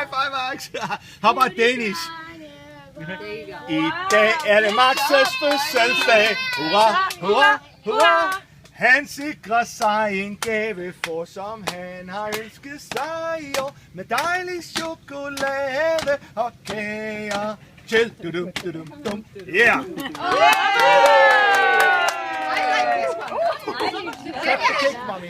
High five, Max. How about Danish? There you go. I dag er det Max's fødselsdag. Hurra, hurra, hurra. Han sikrer sig en gave, for som han har ønsket sig i år. Med dejlig chokolade og kager. Chill, du-dum, du-dum, dum. Yeah! I like this one. Cut the cake, mommy.